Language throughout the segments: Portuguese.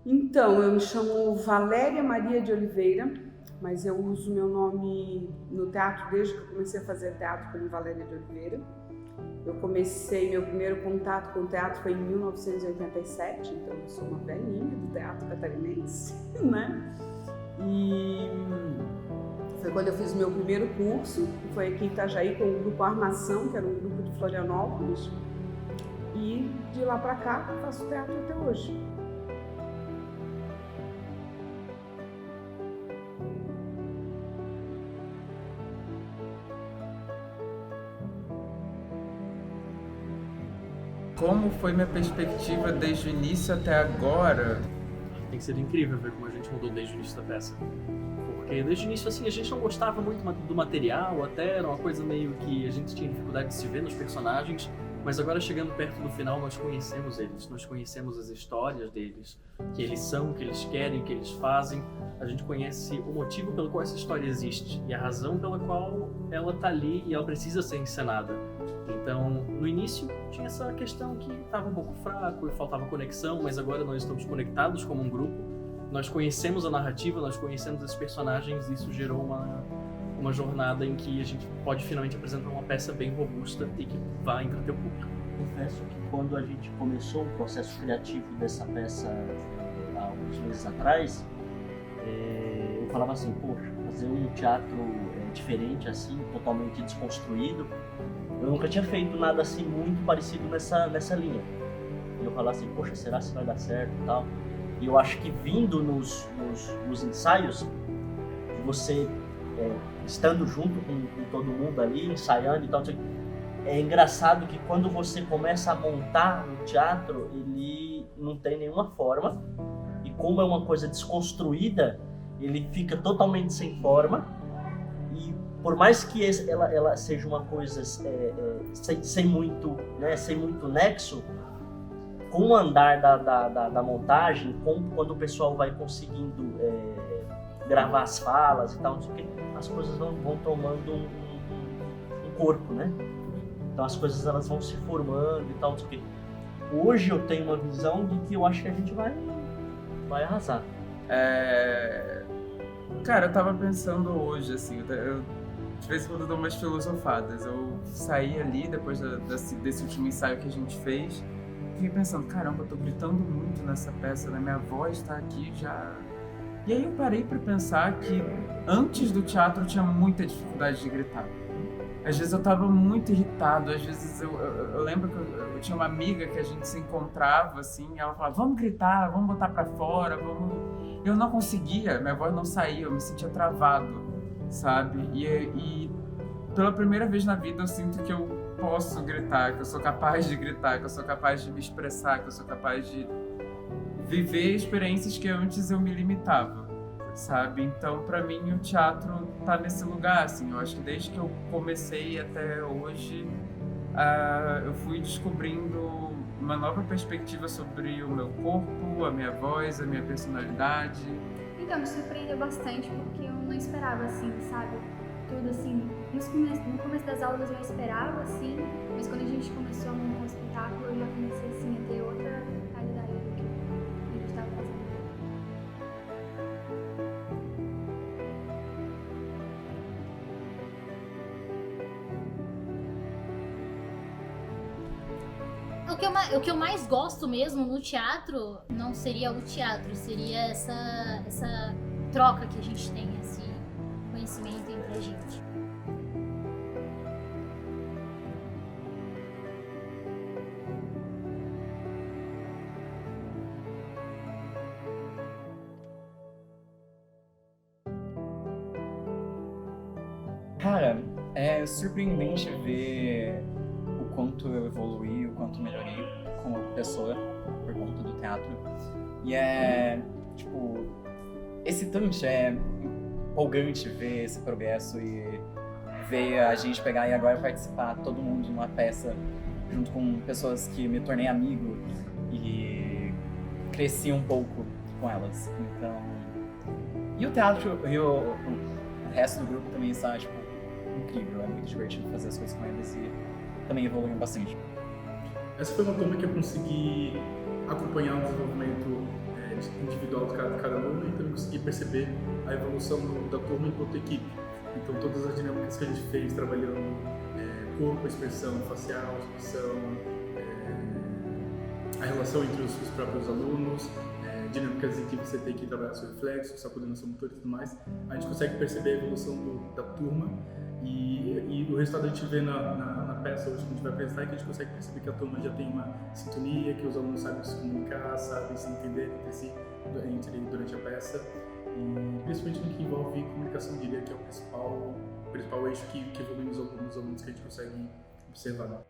Então, eu me chamo Valéria Maria de Oliveira, mas eu uso meu nome no teatro desde que eu comecei a fazer teatro como Valéria de Oliveira. Meu primeiro contato com o teatro foi em 1987, então eu sou uma velhinha do teatro catarinense, né? E foi quando eu fiz o meu primeiro curso, que foi aqui em Itajaí com o grupo Armação, que era um grupo de Florianópolis. E de lá pra cá eu faço teatro até hoje. Como foi minha perspectiva desde o início até agora? Tem sido incrível ver como a gente mudou desde o início da peça. Porque desde o início, assim, a gente não gostava muito do material, até era uma coisa meio que a gente tinha dificuldade de se ver nos personagens, mas agora chegando perto do final nós conhecemos eles, nós conhecemos as histórias deles, que eles são, o que eles querem, o que eles fazem, a gente conhece o motivo pelo qual essa história existe e a razão pela qual ela tá ali e ela precisa ser encenada. Então, no início tinha essa questão que estava um pouco fraco e faltava conexão, mas agora nós estamos conectados como um grupo, nós conhecemos a narrativa, nós conhecemos esses personagens e isso gerou uma jornada em que a gente pode finalmente apresentar uma peça bem robusta e que vai entreter o público. Confesso que quando a gente começou o processo criativo dessa peça há alguns meses atrás, eu falava assim, poxa, fazer um teatro diferente assim, totalmente desconstruído, eu nunca tinha feito nada assim muito parecido nessa linha. E eu falava assim, poxa, será que vai dar certo e tal? E eu acho que vindo nos ensaios, você estando junto com todo mundo ali, ensaiando e tal, é engraçado que quando você começa a montar um teatro, ele não tem nenhuma forma, e como é uma coisa desconstruída, ele fica totalmente sem forma, e por mais que ela seja uma coisa sem muito nexo, com o andar da montagem, quando o pessoal vai conseguindo gravar as falas e tal, não sei o quê, as coisas vão tomando um corpo, né? Então as coisas elas vão se formando e tal, não sei o quê. Hoje eu tenho uma visão de que eu acho que a gente vai arrasar. Cara, eu tava pensando hoje, assim, de vez em quando eu dou umas filosofadas. Eu saí ali, depois desse último ensaio que a gente fez, fiquei pensando, caramba, eu tô gritando muito nessa peça, né? Minha voz tá aqui já... E aí eu parei pra pensar que antes do teatro eu tinha muita dificuldade de gritar. Às vezes eu tava muito irritado, às vezes eu lembro que eu tinha uma amiga que a gente se encontrava, assim, e ela falava, vamos gritar, vamos botar pra fora, vamos... Eu não conseguia, minha voz não saía, eu me sentia travado, sabe? E pela primeira vez na vida eu sinto que eu posso gritar, que eu sou capaz de gritar, que eu sou capaz de me expressar, que eu sou capaz de viver experiências que antes eu me limitava, sabe? Então, pra mim, o teatro tá nesse lugar, assim. Eu acho que desde que eu comecei até hoje, eu fui descobrindo uma nova perspectiva sobre o meu corpo, a minha voz, a minha personalidade. Então, me surpreendeu bastante porque eu não esperava assim, sabe? Tudo assim, no começo das aulas eu esperava assim, mas quando a gente começou a montar o espetáculo eu já comecei assim a ter outra realidade do que a gente estava fazendo. O que eu mais gosto mesmo no teatro não seria o teatro, seria essa troca que a gente tem, esse conhecimento entre a gente. Cara, É surpreendente ver o quanto eu evoluí, o quanto melhorei como pessoa por conta do teatro. E tipo, excitante, empolgante ver esse progresso e ver a gente pegar e agora participar, todo mundo numa peça, junto com pessoas que me tornei amigo e cresci um pouco com elas. Então, e o teatro e o resto do grupo também está, tipo, incrível. É muito divertido fazer as coisas com eles e também evoluiu bastante. Essa foi uma turma que eu consegui acompanhar o desenvolvimento individual de cada aluno e também consegui perceber a evolução da turma enquanto equipe. Então, todas as dinâmicas que a gente fez trabalhando corpo, expressão facial, expressão, a relação entre os próprios alunos, dinâmicas em que você tem que trabalhar seu reflexo, sua coordenação motora e tudo mais, a gente consegue perceber a evolução da turma e o resultado a gente vê na peça hoje que a gente vai apresentar, que a gente consegue perceber que a turma já tem uma sintonia, que os alunos sabem se comunicar, sabem se entender entre si durante a peça, e principalmente no que envolve comunicação, diria que é o principal eixo que evolui nos alunos que a gente consegue observar.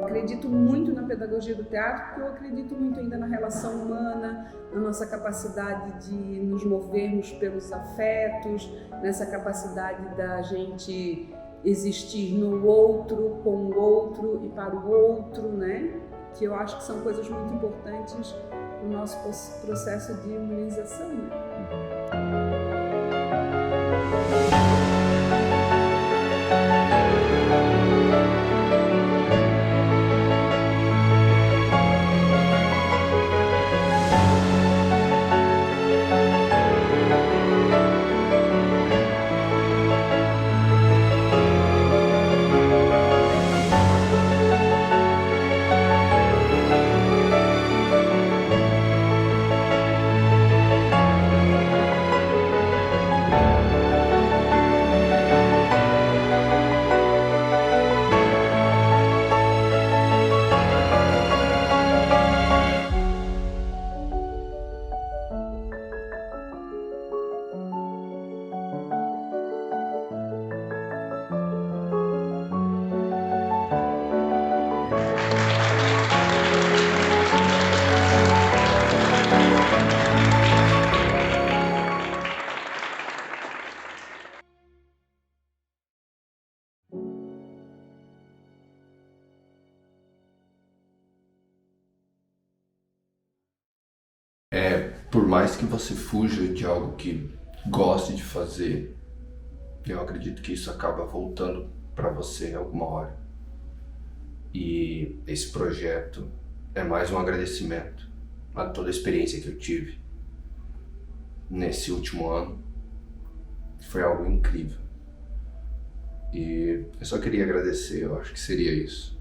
Acredito muito na pedagogia do teatro, porque eu acredito muito ainda na relação humana, na nossa capacidade de nos movermos pelos afetos, nessa capacidade da gente existir no outro, com o outro e para o outro, né? Que eu acho que são coisas muito importantes no nosso processo de humanização, né? Por mais que você fuja de algo que goste de fazer, eu acredito que isso acaba voltando para você alguma hora. E esse projeto é mais um agradecimento a toda a experiência que eu tive nesse último ano. Foi algo incrível. E eu só queria agradecer, eu acho que seria isso.